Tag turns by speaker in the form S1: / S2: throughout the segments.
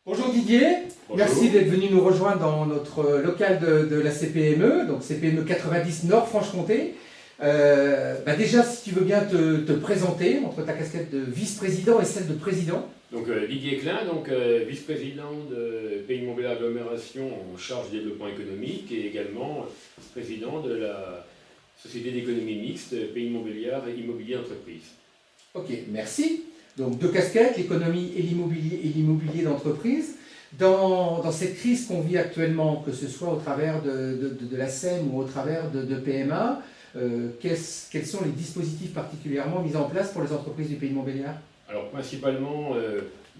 S1: Bonjour Didier,
S2: Bonjour.
S1: merci d'être venu nous rejoindre dans notre local de la CPME, donc CPME 90 Nord-Franche-Comté. Déjà, si tu veux bien te présenter entre ta casquette de vice-président et celle de président.
S2: Donc Didier Klein, vice-président de Pays Montbéliard Agglomération en charge du développement économique et également président de la Société d'économie mixte Pays Montbéliard Immobilier Entreprise.
S1: Ok, merci. Donc deux casquettes, l'économie et l'immobilier d'entreprise. Dans cette crise qu'on vit actuellement, que ce soit au travers de la SEM ou au travers de PMA, quels sont les dispositifs particulièrement mis en place pour les entreprises du Pays de Montbéliard?
S2: Alors principalement,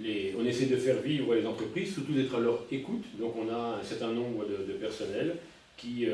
S2: on essaie de faire vivre les entreprises, surtout d'être à leur écoute. Donc on a un certain nombre de personnels qui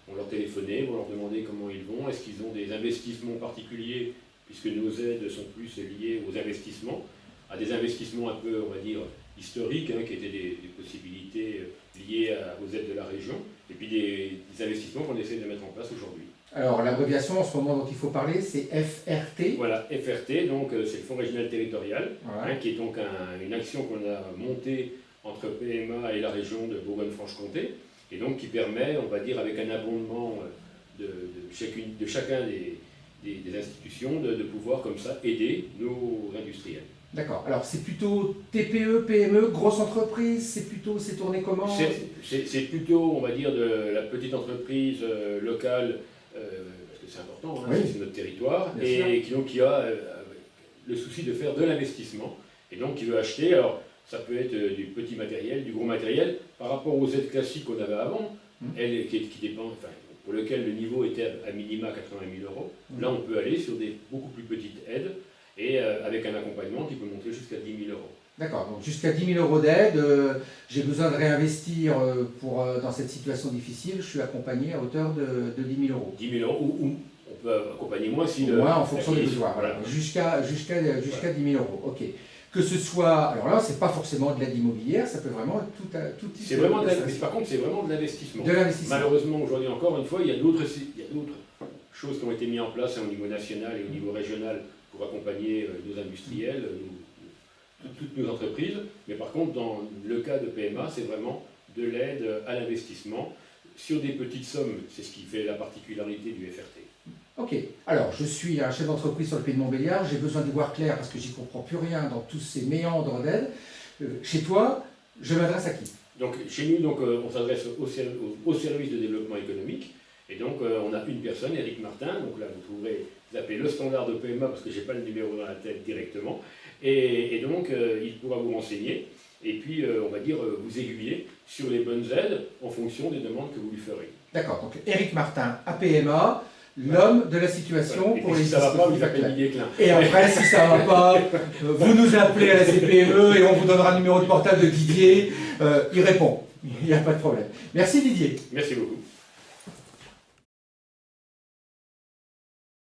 S2: on leur téléphoné, vont leur demander comment ils vont, est-ce qu'ils ont des investissements particuliers, puisque nos aides sont plus liées aux investissements, à des investissements un peu, on va dire, historiques, qui étaient des possibilités liées aux aides de la région, et puis des investissements qu'on essaie de mettre en place aujourd'hui.
S1: Alors l'abréviation en ce moment dont il faut parler, c'est FRT.
S2: Voilà, FRT, donc c'est le Fonds régional territorial,
S1: Voilà.
S2: qui est donc une action qu'on a montée entre PMA et la région de Bourgogne-Franche-Comté, et donc qui permet, on va dire, avec un abondement de chacun des institutions, de pouvoir comme ça aider nos industriels.
S1: D'accord. Alors c'est plutôt TPE, PME, grosse entreprise, c'est tourné comment?
S2: C'est plutôt, on va dire, de la petite entreprise locale, parce que c'est important,
S1: Oui.
S2: c'est notre territoire,
S1: Bien
S2: et qui a le souci de faire de l'investissement, et donc qui veut acheter, alors ça peut être du petit matériel, du gros matériel, par rapport aux aides classiques qu'on avait avant, qui dépendent, pour lequel le niveau était à minima 80 000 euros. Là, on peut aller sur des beaucoup plus petites aides, et avec un accompagnement qui peut monter jusqu'à 10 000 euros.
S1: D'accord, donc jusqu'à 10 000 euros d'aide, j'ai besoin de réinvestir dans cette situation difficile, je suis accompagné à hauteur de 10 000 euros.
S2: 10 000 euros, ou on peut accompagner moins si
S1: Moins en fonction des besoins,
S2: voilà.
S1: Jusqu'à 10 000 euros, ok. Que ce soit, alors là, c'est pas forcément de l'aide immobilière, ça peut vraiment être tout type.
S2: C'est vraiment par contre, c'est vraiment de l'investissement.
S1: De l'investissement.
S2: Malheureusement, aujourd'hui, encore une fois, il y a d'autres choses qui ont été mises en place au niveau national et au niveau régional pour accompagner nos industriels, toutes nos entreprises. Mais par contre, dans le cas de PMA, c'est vraiment de l'aide à l'investissement sur des petites sommes. C'est ce qui fait la particularité du FRT.
S1: Ok, alors je suis un chef d'entreprise sur le Pays de Montbéliard, j'ai besoin d'y voir clair parce que j'y comprends plus rien dans tous ces méandres d'aide. Chez toi, je m'adresse à qui?
S2: Donc chez nous, on s'adresse au service de développement économique. Et donc on a une personne, Éric Martin, donc là vous appelez le standard de PMA parce que je n'ai pas le numéro dans la tête directement. Et donc il pourra vous renseigner et puis on va dire vous aiguiller sur les bonnes aides en fonction des demandes que vous lui ferez.
S1: D'accord, donc Éric Martin à PMA, l'homme de la situation
S2: et
S1: pour
S2: si
S1: les
S2: ça ne va pas, vous appelez Didier Klein.
S1: Et après, si ça ne va pas, vous nous appelez à la CPME et on vous donnera le numéro de portable de Didier. Il répond, il n'y a pas de problème. Merci Didier.
S2: Merci beaucoup.